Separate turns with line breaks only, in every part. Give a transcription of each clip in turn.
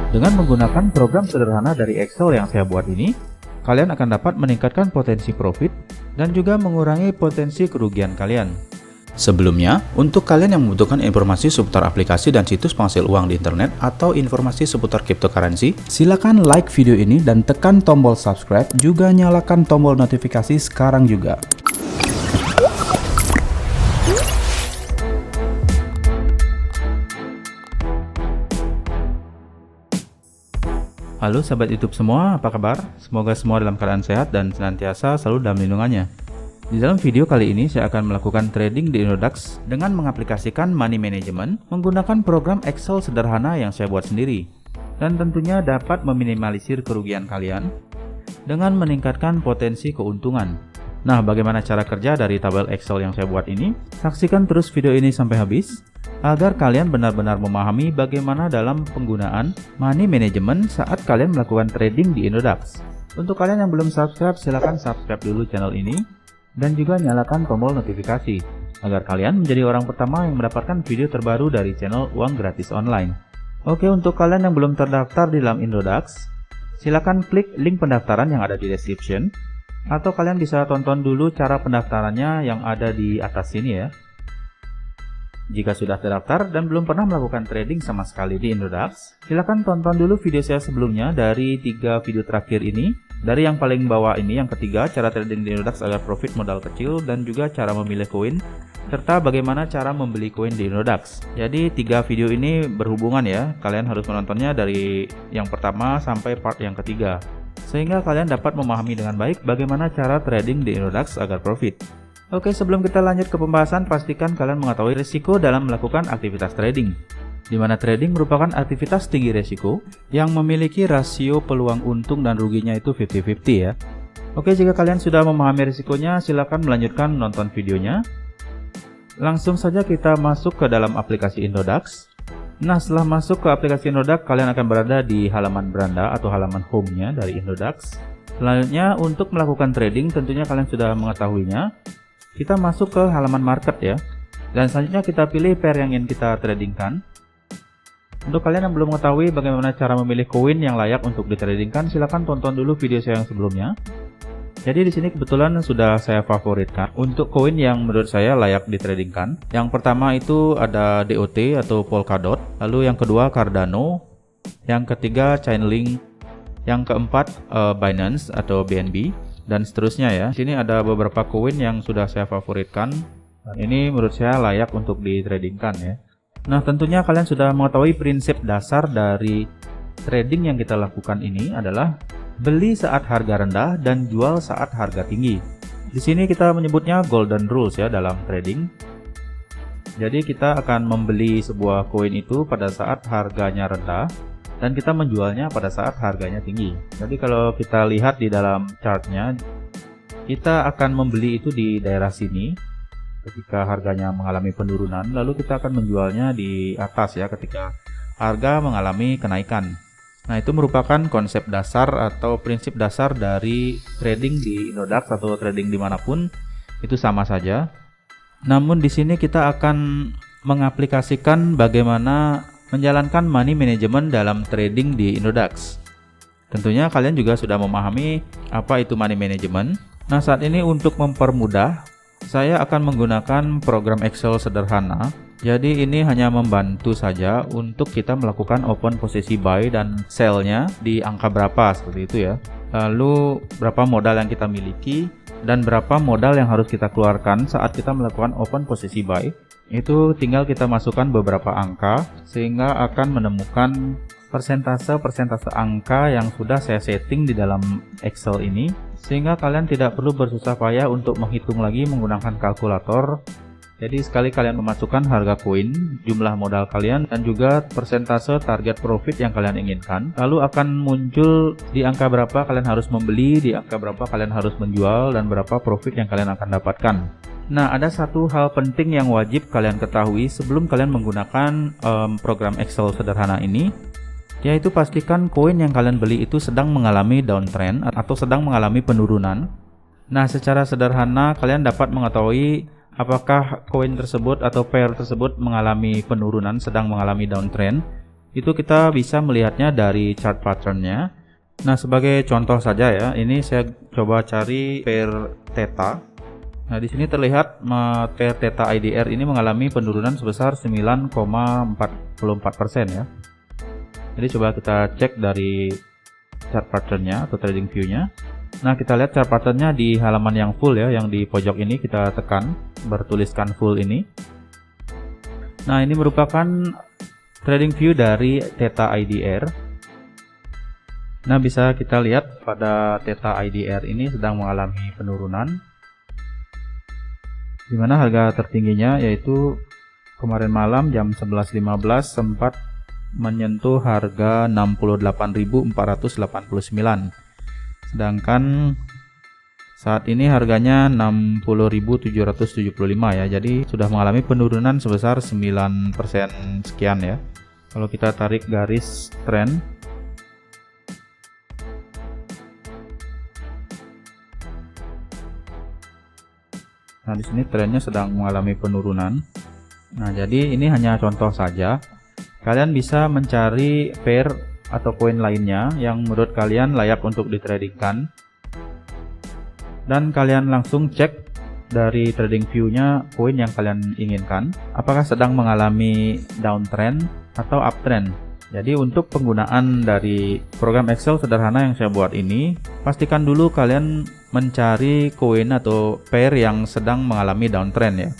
Dengan menggunakan program sederhana dari Excel yang saya buat ini, kalian akan dapat meningkatkan potensi profit dan juga mengurangi potensi kerugian kalian. Sebelumnya, untuk kalian yang membutuhkan informasi seputar aplikasi dan situs penghasil uang di internet atau informasi seputar cryptocurrency, silakan like video ini dan tekan tombol subscribe, juga nyalakan tombol notifikasi sekarang juga. Halo sahabat YouTube semua, apa kabar? Semoga semua dalam keadaan sehat dan senantiasa selalu dalam lindungannya. Di dalam video kali ini saya akan melakukan trading di Indodax dengan mengaplikasikan money management menggunakan program Excel sederhana yang saya buat sendiri, dan tentunya dapat meminimalisir kerugian kalian dengan meningkatkan potensi keuntungan. Nah, bagaimana cara kerja dari tabel Excel yang saya buat ini? Saksikan terus video ini sampai habis agar kalian benar-benar memahami bagaimana dalam penggunaan money management saat kalian melakukan trading di Indodax. Untuk kalian yang belum subscribe, silahkan subscribe dulu channel ini dan juga nyalakan tombol notifikasi agar kalian menjadi orang pertama yang mendapatkan video terbaru dari channel Uang Gratis Online. Oke, untuk kalian yang belum terdaftar di dalam Indodax, silakan klik link pendaftaran yang ada di description, atau kalian bisa tonton dulu cara pendaftarannya yang ada di atas sini ya. Jika sudah terdaftar dan belum pernah melakukan trading sama sekali di Indodax, silakan tonton dulu video saya sebelumnya dari 3 video terakhir ini. Dari yang paling bawah ini, yang ketiga, cara trading di Indodax agar profit modal kecil, dan juga cara memilih koin, serta bagaimana cara membeli koin di Indodax. Jadi 3 video ini berhubungan ya, kalian harus menontonnya dari yang pertama sampai part yang ketiga, sehingga kalian dapat memahami dengan baik bagaimana cara trading di Indodax agar profit. Oke, sebelum kita lanjut ke pembahasan, pastikan kalian mengetahui risiko dalam melakukan aktivitas trading, di mana trading merupakan aktivitas tinggi risiko yang memiliki rasio peluang untung dan ruginya itu 50-50 ya. Oke, jika kalian sudah memahami risikonya, silakan melanjutkan nonton videonya. Langsung saja kita masuk ke dalam aplikasi Indodax. Nah, setelah masuk ke aplikasi Indodax, kalian akan berada di halaman beranda atau halaman home-nya dari Indodax. Selanjutnya, untuk melakukan trading, tentunya kalian sudah mengetahuinya. Kita masuk ke halaman market ya. Dan selanjutnya kita pilih pair yang ingin kita tradingkan. Untuk kalian yang belum mengetahui bagaimana cara memilih koin yang layak untuk ditradingkan, silakan tonton dulu video saya yang sebelumnya. Jadi di sini kebetulan sudah saya favoritkan untuk koin yang menurut saya layak ditradingkan. Yang pertama itu ada DOT atau Polkadot, lalu yang kedua Cardano, yang ketiga Chainlink, yang keempat Binance atau BNB, dan seterusnya ya. Di sini ada beberapa koin yang sudah saya favoritkan. Dan ini menurut saya layak untuk ditradingkan ya. Nah, tentunya kalian sudah mengetahui prinsip dasar dari trading yang kita lakukan ini adalah beli saat harga rendah dan jual saat harga tinggi. Di sini kita menyebutnya golden rules ya dalam trading. Jadi kita akan membeli sebuah koin itu pada saat harganya rendah dan kita menjualnya pada saat harganya tinggi. Jadi kalau kita lihat di dalam chartnya, kita akan membeli itu di daerah sini ketika harganya mengalami penurunan, lalu kita akan menjualnya di atas ya ketika harga mengalami kenaikan. Nah, itu merupakan konsep dasar atau prinsip dasar dari trading di Indodax atau trading dimanapun, itu sama saja. Namun di sini kita akan mengaplikasikan bagaimana menjalankan money management dalam trading di Indodax. Tentunya kalian juga sudah memahami apa itu money management. Nah, saat ini untuk mempermudah, saya akan menggunakan program Excel sederhana. Jadi ini hanya membantu saja untuk kita melakukan open posisi buy dan sell-nya di angka berapa seperti itu ya. Lalu berapa modal yang kita miliki dan berapa modal yang harus kita keluarkan saat kita melakukan open posisi buy. Itu tinggal kita masukkan beberapa angka sehingga akan menemukan persentase angka yang sudah saya setting di dalam Excel ini, sehingga kalian tidak perlu bersusah payah untuk menghitung lagi menggunakan kalkulator. Jadi sekali kalian memasukkan harga koin, jumlah modal kalian, dan juga persentase target profit yang kalian inginkan, lalu akan muncul di angka berapa kalian harus membeli, di angka berapa kalian harus menjual, dan berapa profit yang kalian akan dapatkan. Nah, ada satu hal penting yang wajib kalian ketahui sebelum kalian menggunakan program Excel sederhana ini, yaitu pastikan koin yang kalian beli itu sedang mengalami downtrend atau sedang mengalami penurunan. Nah, secara sederhana kalian dapat mengetahui apakah koin tersebut atau pair tersebut mengalami penurunan, sedang mengalami downtrend. itu kita bisa melihatnya dari chart patternnya. Nah, sebagai contoh saja ya, ini saya coba cari pair theta. Nah, di sini terlihat pair theta IDR ini mengalami penurunan sebesar 9,44% ya. Jadi coba kita cek dari chart patternnya atau trading view-nya. Nah, kita lihat chart patternnya di halaman yang full ya, yang di pojok ini kita tekan bertuliskan full ini. Nah, ini merupakan trading view dari theta IDR. Nah, bisa kita lihat pada theta IDR ini sedang mengalami penurunan, di mana harga tertingginya yaitu kemarin malam jam 11.15 sempat menyentuh harga 68.489. Sedangkan saat ini harganya 60.775 ya. Jadi sudah mengalami penurunan sebesar 9% sekian ya. Kalau kita tarik garis tren, nah di sini trennya sedang mengalami penurunan. Nah, jadi ini hanya contoh saja. Kalian bisa mencari pair atau koin lainnya yang menurut kalian layak untuk ditradingkan, dan kalian langsung cek dari trading view-nya koin yang kalian inginkan apakah sedang mengalami downtrend atau uptrend. Jadi untuk penggunaan dari program Excel sederhana yang saya buat ini, pastikan dulu kalian mencari koin atau pair yang sedang mengalami downtrend ya.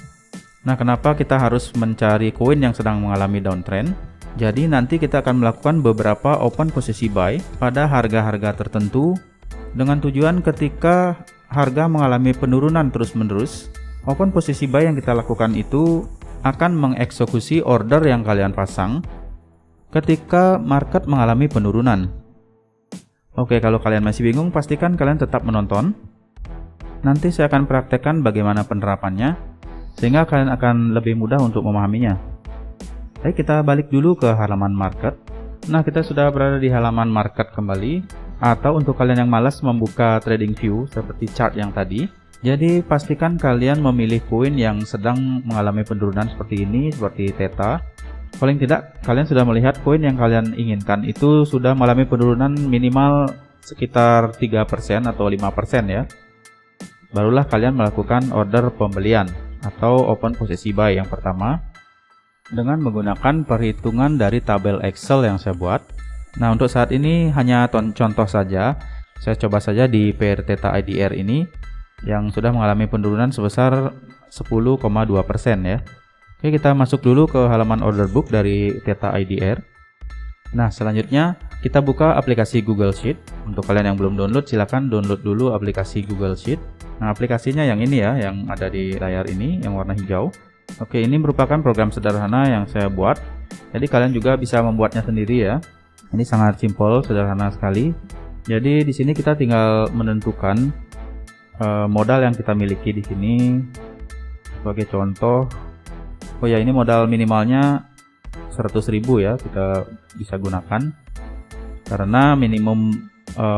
Nah, kenapa kita harus mencari koin yang sedang mengalami downtrend? Jadi nanti kita akan melakukan beberapa open posisi buy pada harga-harga tertentu dengan tujuan ketika harga mengalami penurunan terus-menerus, open posisi buy yang kita lakukan itu akan mengeksekusi order yang kalian pasang ketika market mengalami penurunan. Oke, kalau kalian masih bingung, pastikan kalian tetap menonton. Nanti saya akan praktekkan bagaimana penerapannya, sehingga kalian akan lebih mudah untuk memahaminya. Baik, kita balik dulu ke halaman market. Nah, kita sudah berada di halaman market kembali. Atau untuk kalian yang malas membuka trading view seperti chart yang tadi, jadi pastikan kalian memilih koin yang sedang mengalami penurunan seperti ini, seperti theta. Paling tidak kalian sudah melihat koin yang kalian inginkan itu sudah mengalami penurunan minimal sekitar 3% atau 5% ya. Barulah kalian melakukan order pembelian atau open posisi buy yang pertama dengan menggunakan perhitungan dari tabel Excel yang saya buat. Nah, untuk saat ini hanya contoh saja. Saya coba saja di pair theta IDR ini yang sudah mengalami penurunan sebesar 10,2% ya. Oke, kita masuk dulu ke halaman order book dari theta IDR. Nah, selanjutnya kita buka aplikasi Google Sheet. Untuk kalian yang belum download, silakan download dulu aplikasi Google Sheet. Nah, aplikasinya yang ini ya, yang ada di layar ini, yang warna hijau. Oke, ini merupakan program sederhana yang saya buat. Jadi kalian juga bisa membuatnya sendiri ya. Ini sangat simpel, sederhana sekali. Jadi di sini kita tinggal menentukan modal yang kita miliki di sini. Sebagai contoh, oh ya, ini modal minimalnya 100.000 ya, kita bisa gunakan. Karena minimum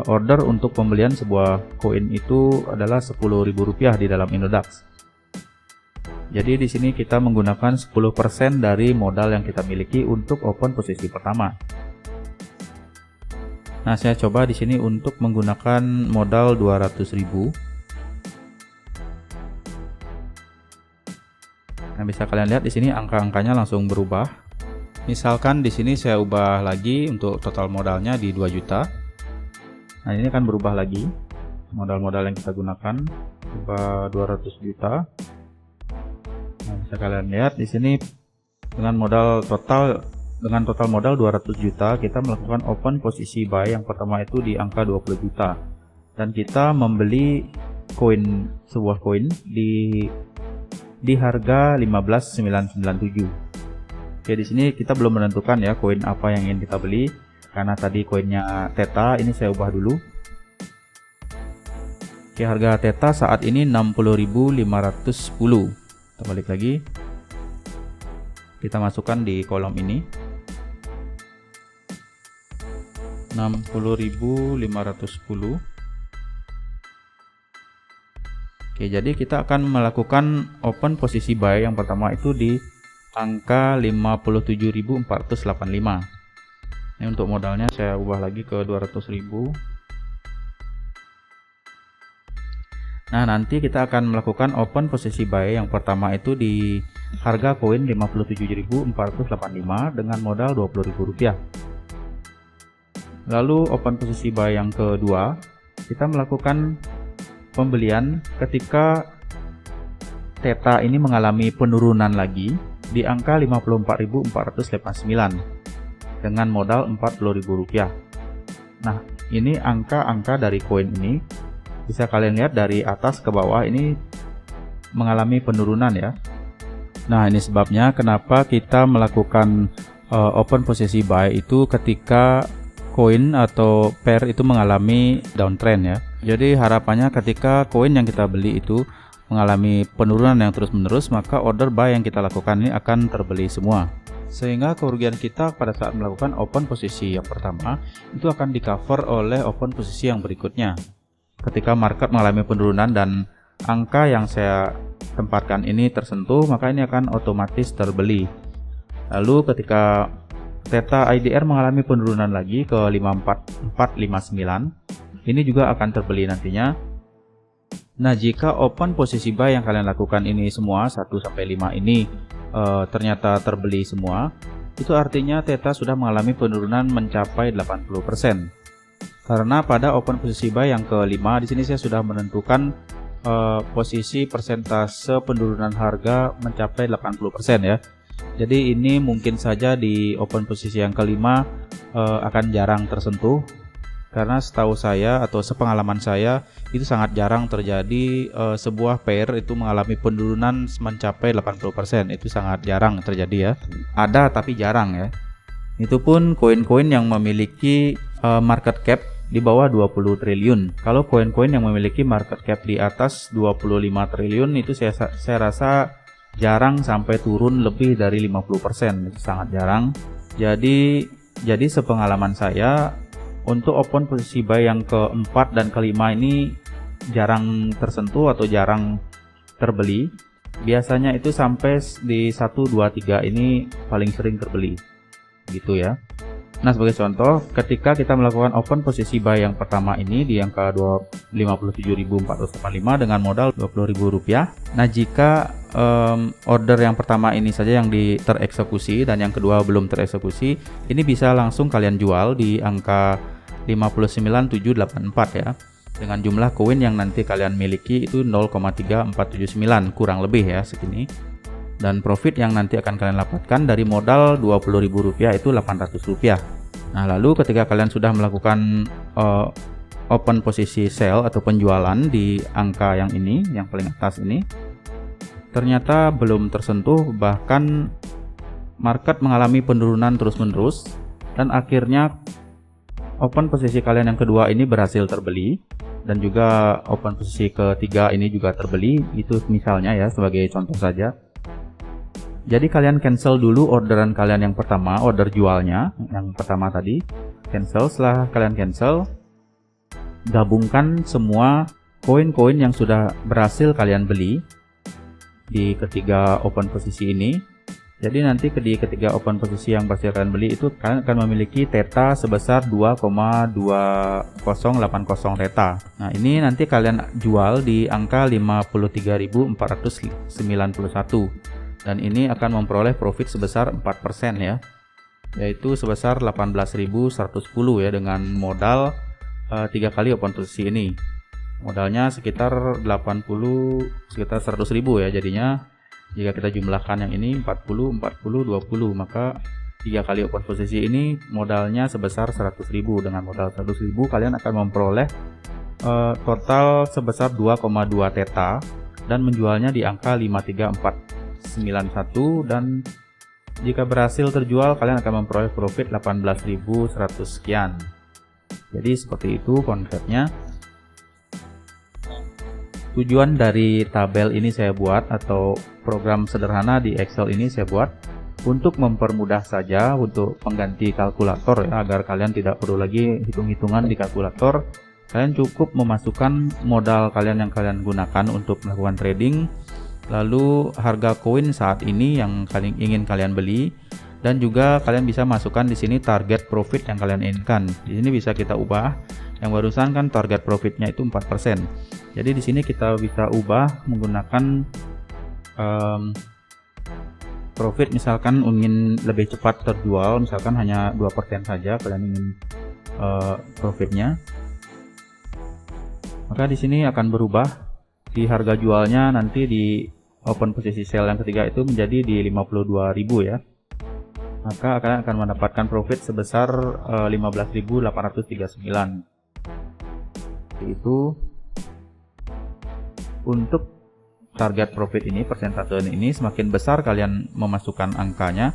order untuk pembelian sebuah koin itu adalah Rp10.000 di dalam Indodax. Jadi di sini kita menggunakan 10% dari modal yang kita miliki untuk open posisi pertama. Nah, saya coba di sini untuk menggunakan modal 200.000. Nah, bisa kalian lihat di sini angka-angkanya langsung berubah. Misalkan di sini saya ubah lagi untuk total modalnya di 2 juta. Nah, ini akan berubah lagi. Modal-modal yang kita gunakan ubah 200 juta. Nah, bisa kalian lihat di sini dengan total modal 200 juta, kita melakukan open posisi buy yang pertama itu di angka 20 juta. Dan kita membeli sebuah koin di harga 15.997. Oke, di sini kita belum menentukan ya koin apa yang ingin kita beli, karena tadi koinnya theta, ini saya ubah dulu. Oke, harga theta saat ini 60.510. Kita balik lagi. Kita masukkan di kolom ini. 60.510. Oke, jadi kita akan melakukan open posisi buy yang pertama itu di angka 57.485. Ini untuk modalnya saya ubah lagi ke 200.000. Nah, nanti kita akan melakukan open posisi buy yang pertama itu di harga koin 57.485 dengan modal Rp20.000. Lalu open posisi buy yang kedua, kita melakukan pembelian ketika Theta ini mengalami penurunan lagi di angka 54.489 dengan modal Rp40.000. Nah, ini angka-angka dari koin ini bisa kalian lihat dari atas ke bawah ini mengalami penurunan ya. Nah, ini sebabnya kenapa kita melakukan open posisi buy itu ketika koin atau pair itu mengalami downtrend ya. Jadi harapannya ketika koin yang kita beli itu mengalami penurunan yang terus-menerus, maka order buy yang kita lakukan ini akan terbeli semua. Sehingga kerugian kita pada saat melakukan open posisi yang pertama itu akan di cover oleh open posisi yang berikutnya. Ketika market mengalami penurunan dan angka yang saya tempatkan ini tersentuh, maka ini akan otomatis terbeli. Lalu ketika Theta IDR mengalami penurunan lagi ke 54459, ini juga akan terbeli nantinya. Nah, jika open posisi buy yang kalian lakukan ini semua 1-5 ini ternyata terbeli semua, itu artinya Theta sudah mengalami penurunan mencapai 80%. Karena pada open posisi buy yang kelima di sini saya sudah menentukan posisi persentase penurunan harga mencapai 80% ya. Jadi ini mungkin saja di open posisi yang kelima akan jarang tersentuh, karena setahu saya atau sepengalaman saya itu sangat jarang terjadi sebuah pair itu mengalami penurunan mencapai 80%. Itu sangat jarang terjadi ya. Ada tapi jarang ya. Itu pun koin-koin yang memiliki market cap di bawah 20 triliun. Kalau koin-koin yang memiliki market cap di atas 25 triliun itu saya rasa jarang sampai turun lebih dari 50%. Itu sangat jarang. Jadi sepengalaman saya untuk open posisi buy yang keempat dan kelima ini jarang tersentuh atau jarang terbeli. Biasanya itu sampai di 1, 2, 3 ini paling sering terbeli. Gitu ya. Nah, sebagai contoh, ketika kita melakukan open posisi buy yang pertama ini di angka 57.485 dengan modal Rp20.000. Nah, jika order yang pertama ini saja yang tereksekusi dan yang kedua belum tereksekusi, ini bisa langsung kalian jual di angka 59.784 ya. Dengan jumlah koin yang nanti kalian miliki itu 0,3479 kurang lebih ya segini. Dan profit yang nanti akan kalian dapatkan dari modal Rp20.000 itu Rp800. Nah, lalu ketika kalian sudah melakukan open posisi sell atau penjualan di angka yang ini, yang paling atas ini, ternyata belum tersentuh, bahkan market mengalami penurunan terus-menerus, dan akhirnya open posisi kalian yang kedua ini berhasil terbeli, dan juga open posisi ketiga ini juga terbeli. Itu misalnya ya, sebagai contoh saja. Jadi kalian cancel dulu orderan kalian yang pertama, order jualnya yang pertama tadi, cancel. Setelah kalian cancel, gabungkan semua koin-koin yang sudah berhasil kalian beli di ketiga open posisi ini. Jadi nanti di ketiga open posisi yang berhasil kalian beli itu kalian akan memiliki Theta sebesar 2,2080 Theta. Nah, ini nanti kalian jual di angka 53.491. Dan ini akan memperoleh profit sebesar 4% ya, yaitu sebesar 18.110 ya, dengan modal 3 kali open posisi ini. Modalnya sekitar 100.000 ya, jadinya jika kita jumlahkan yang ini 40, 20, maka 3 kali open posisi ini modalnya sebesar 100.000. Dengan modal 100.000 kalian akan memperoleh total sebesar 2,2 Theta dan menjualnya di angka 53491, dan jika berhasil terjual kalian akan memperoleh profit 18.100 sekian. Jadi seperti itu konsepnya. Tujuan dari tabel ini saya buat, atau program sederhana di Excel ini saya buat untuk mempermudah saja untuk pengganti kalkulator ya, agar kalian tidak perlu lagi hitung-hitungan di kalkulator. Kalian cukup memasukkan modal kalian yang kalian gunakan untuk melakukan trading, lalu harga koin saat ini yang ingin kalian beli, Dan juga kalian bisa masukkan di sini target profit yang kalian inginkan. Di sini bisa kita ubah. Yang barusan kan target profitnya itu 4%. Jadi di sini kita bisa ubah menggunakan profit, misalkan ingin lebih cepat terjual, misalkan hanya 2% saja kalian ingin profitnya. Maka di sini akan berubah di harga jualnya nanti di open posisi sell yang ketiga itu menjadi di 52.000 ya. Maka kalian akan mendapatkan profit sebesar 15.839. Itu untuk target profit ini, persentase ini semakin besar kalian memasukkan angkanya,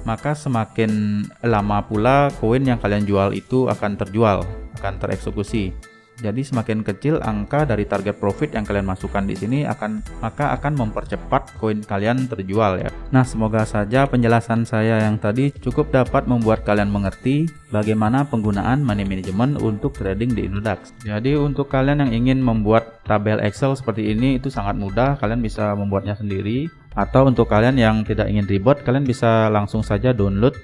maka semakin lama pula koin yang kalian jual itu akan terjual, akan tereksekusi. Jadi semakin kecil angka dari target profit yang kalian masukkan di sini maka akan mempercepat koin kalian terjual ya. Nah, semoga saja penjelasan saya yang tadi cukup dapat membuat kalian mengerti bagaimana penggunaan money management untuk trading di Indodax. Jadi untuk kalian yang ingin membuat tabel Excel seperti ini itu sangat mudah, kalian bisa membuatnya sendiri. Atau untuk kalian yang tidak ingin ribet, kalian bisa langsung saja download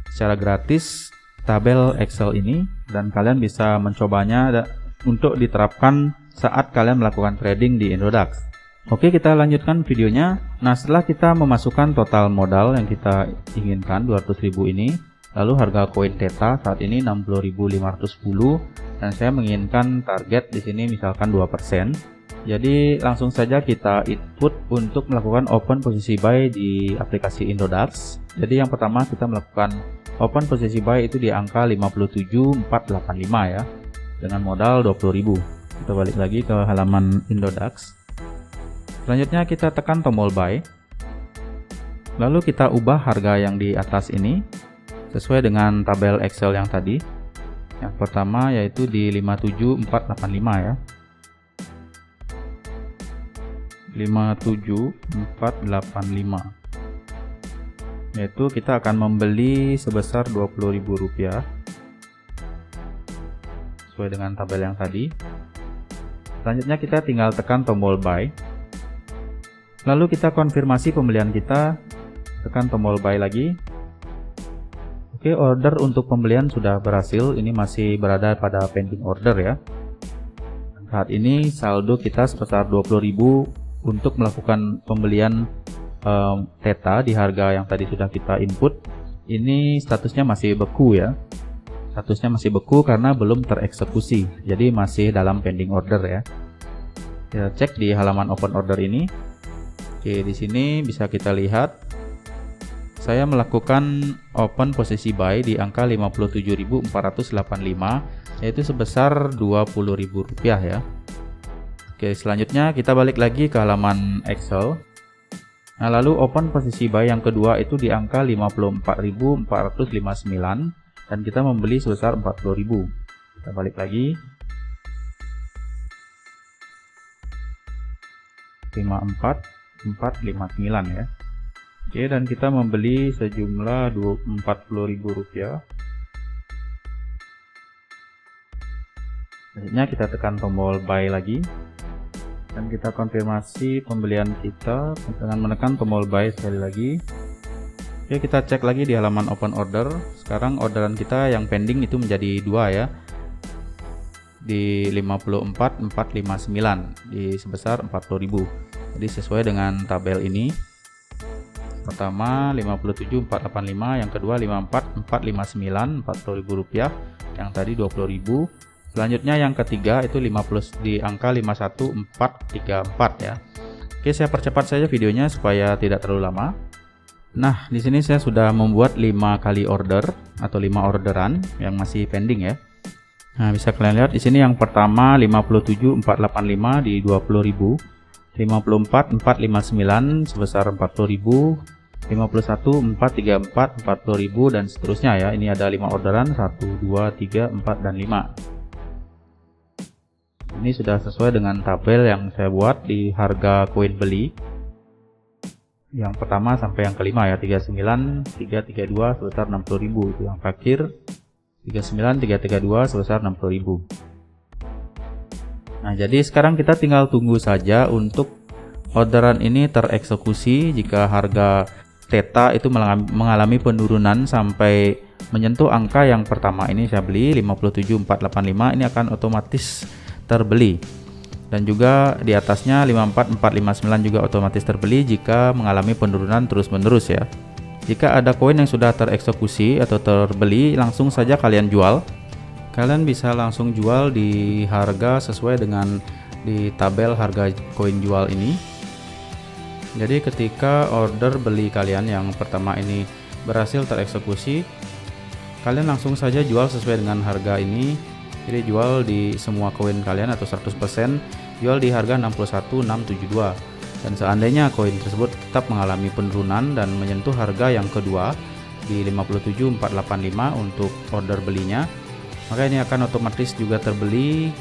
secara gratis tabel Excel ini dan kalian bisa mencobanya untuk diterapkan saat kalian melakukan trading di Indodax. Oke, kita lanjutkan videonya. Nah, setelah kita memasukkan total modal yang kita inginkan 200.000 ini, lalu harga koin Theta saat ini 60.510 dan saya menginginkan target di sini misalkan 2%. Jadi langsung saja kita input untuk melakukan open posisi buy di aplikasi Indodax. Jadi yang pertama kita melakukan open posisi buy itu di angka 57.485 ya, dengan modal 20.000. Kita balik lagi ke halaman Indodax. Selanjutnya kita tekan tombol buy. Lalu kita ubah harga yang di atas ini sesuai dengan tabel Excel yang tadi. Yang pertama yaitu di 57.485 ya. 57.485. Yaitu kita akan membeli sebesar Rp20.000 sesuai dengan tabel yang tadi. Selanjutnya kita tinggal tekan tombol buy. Lalu kita konfirmasi pembelian kita, tekan tombol buy lagi. Oke, order untuk pembelian sudah berhasil. Ini masih berada pada pending order ya. Saat ini saldo kita sebesar 20.000 untuk melakukan pembelian Theta di harga yang tadi sudah kita input. Ini statusnya masih beku ya. Statusnya masih beku karena belum tereksekusi, jadi masih dalam pending order ya. Kita cek di halaman open order ini. Oke, di sini bisa kita lihat saya melakukan open posisi buy di angka 57.485 yaitu sebesar Rp20.000 ya. Oke, selanjutnya kita balik lagi ke halaman Excel. Nah, lalu open posisi buy yang kedua itu di angka 54.459 dan kita membeli sebesar 40.000. Kita balik lagi 54.459 ya. Oke, dan kita membeli sejumlah Rp40.000. Selanjutnya kita tekan tombol buy lagi dan kita konfirmasi pembelian kita dengan menekan tombol buy sekali lagi. Oke, kita cek lagi di halaman open order. Sekarang orderan kita yang pending itu menjadi 2 ya, di 54.459 di sebesar 40.000. Jadi sesuai dengan tabel ini. Pertama 57.485, yang kedua 54.459, Rp40.000, yang tadi 20.000. Selanjutnya yang ketiga itu 50 di angka 51.434 ya. Oke, saya percepat saja videonya supaya tidak terlalu lama. Nah, di sini saya sudah membuat 5 kali order atau 5 orderan yang masih pending ya. Nah, bisa kalian lihat di sini yang pertama 57.485 di 20.000, 54.459 sebesar 40.000, 51.434 40.000 dan seterusnya ya. Ini ada 5 orderan 1 2 3 4 dan 5. Ini sudah sesuai dengan tabel yang saya buat di harga koin beli. Yang pertama sampai yang kelima ya, 39 332 sebesar 60.000, itu yang terakhir 39 332 sebesar 60.000. Nah, jadi sekarang kita tinggal tunggu saja untuk orderan ini tereksekusi. Jika harga Theta itu mengalami penurunan sampai menyentuh angka yang pertama ini saya beli 57485, ini akan otomatis terbeli. Dan juga di atasnya 54459 juga otomatis terbeli jika mengalami penurunan terus-menerus ya. Jika ada koin yang sudah tereksekusi atau terbeli, langsung saja kalian jual. Kalian bisa langsung jual di harga sesuai dengan di tabel harga koin jual ini. Jadi ketika order beli kalian yang pertama ini berhasil tereksekusi, kalian langsung saja jual sesuai dengan harga ini. Jadi jual di semua koin kalian atau 100% jual di harga 61672. Dan seandainya koin tersebut tetap mengalami penurunan dan menyentuh harga yang kedua di 57485 untuk order belinya, maka ini akan otomatis juga terbeli.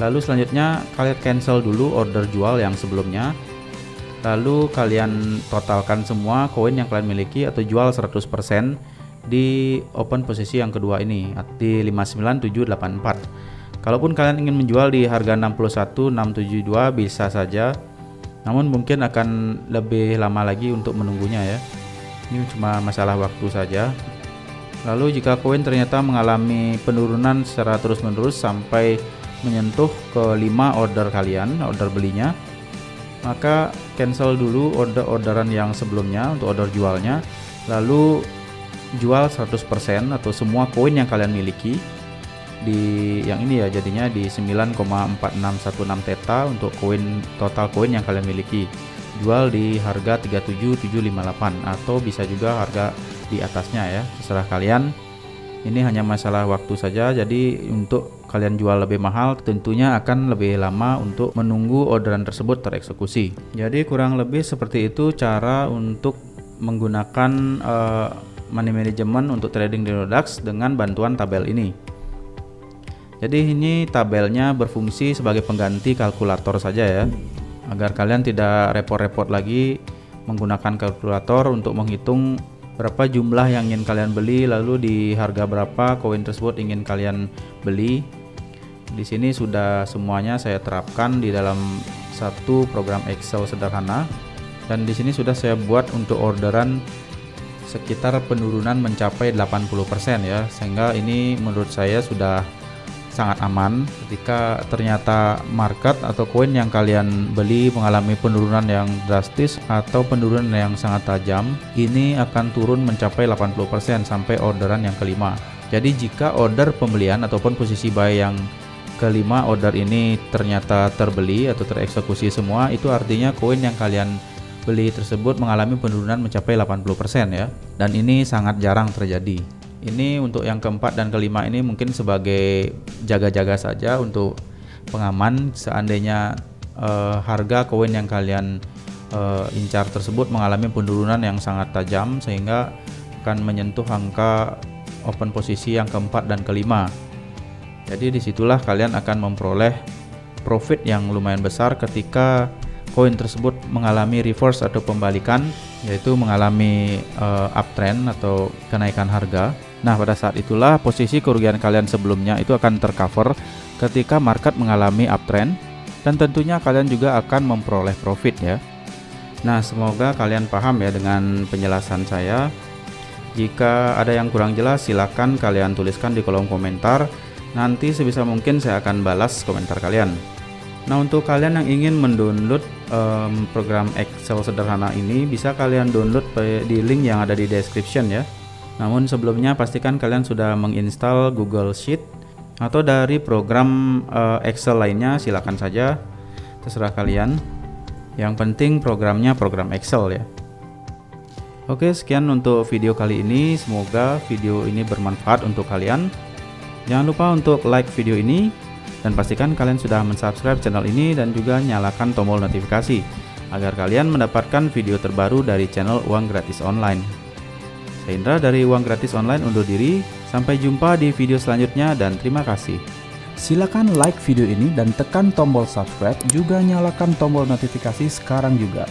Lalu selanjutnya kalian cancel dulu order jual yang sebelumnya. Lalu kalian totalkan semua koin yang kalian miliki atau jual 100% di open posisi yang kedua ini di 59784. Kalaupun kalian ingin menjual di harga 61672 bisa saja, namun mungkin akan lebih lama lagi untuk menunggunya ya. Ini cuma masalah waktu saja. Lalu jika koin ternyata mengalami penurunan secara terus-menerus sampai menyentuh ke 5 order kalian, order belinya, maka cancel dulu orderan yang sebelumnya untuk order jualnya, lalu jual 100% atau semua koin yang kalian miliki di yang ini ya, jadinya di 9,4616 Theta untuk total koin yang kalian miliki, jual di harga 37758 atau bisa juga harga di atasnya ya, terserah kalian. Ini hanya masalah waktu saja. Jadi untuk kalian jual lebih mahal tentunya akan lebih lama untuk menunggu orderan tersebut tereksekusi. Jadi kurang lebih seperti itu cara untuk menggunakan money management untuk trading di Inodax dengan bantuan tabel ini. Jadi ini tabelnya berfungsi sebagai pengganti kalkulator saja ya, agar kalian tidak repot-repot lagi menggunakan kalkulator untuk menghitung berapa jumlah yang ingin kalian beli, lalu di harga berapa koin tersebut ingin kalian beli. Di sini sudah semuanya saya terapkan di dalam satu program Excel sederhana, dan di sini sudah saya buat untuk orderan sekitar penurunan mencapai 80% ya, sehingga ini menurut saya sudah sangat aman. Ketika ternyata market atau koin yang kalian beli mengalami penurunan yang drastis atau penurunan yang sangat tajam, ini akan turun mencapai 80% sampai orderan yang kelima. Jadi jika order pembelian ataupun posisi buy yang kelima order ini ternyata terbeli atau tereksekusi semua, itu artinya koin yang kalian beli tersebut mengalami penurunan mencapai 80% ya, dan ini sangat jarang terjadi. Ini untuk yang keempat dan kelima ini mungkin sebagai jaga-jaga saja untuk pengaman. Seandainya harga koin yang kalian incar tersebut mengalami penurunan yang sangat tajam sehingga akan menyentuh angka open posisi yang keempat dan kelima. Jadi disitulah kalian akan memperoleh profit yang lumayan besar ketika koin tersebut mengalami reverse atau pembalikan, yaitu mengalami uptrend atau kenaikan harga. Nah, pada saat itulah posisi kerugian kalian sebelumnya itu akan tercover ketika market mengalami uptrend, dan tentunya kalian juga akan memperoleh profit ya. Nah, semoga kalian paham ya dengan penjelasan saya. Jika ada yang kurang jelas silakan kalian tuliskan di kolom komentar. Nanti sebisa mungkin saya akan balas komentar kalian. Nah, untuk kalian yang ingin mendownload program Excel sederhana ini, bisa kalian download di link yang ada di description ya. Namun sebelumnya pastikan kalian sudah menginstal Google Sheet atau dari program Excel lainnya, silakan saja, terserah kalian. Yang penting programnya program Excel ya. Oke, sekian untuk video kali ini. Semoga video ini bermanfaat untuk kalian. Jangan lupa untuk like video ini, dan pastikan kalian sudah mensubscribe channel ini dan juga nyalakan tombol notifikasi agar kalian mendapatkan video terbaru dari channel Uang Gratis Online. Saya Indra dari Uang Gratis Online undur diri. Sampai jumpa di video selanjutnya dan terima kasih.
Silakan like video ini dan tekan tombol subscribe, juga nyalakan tombol notifikasi sekarang juga.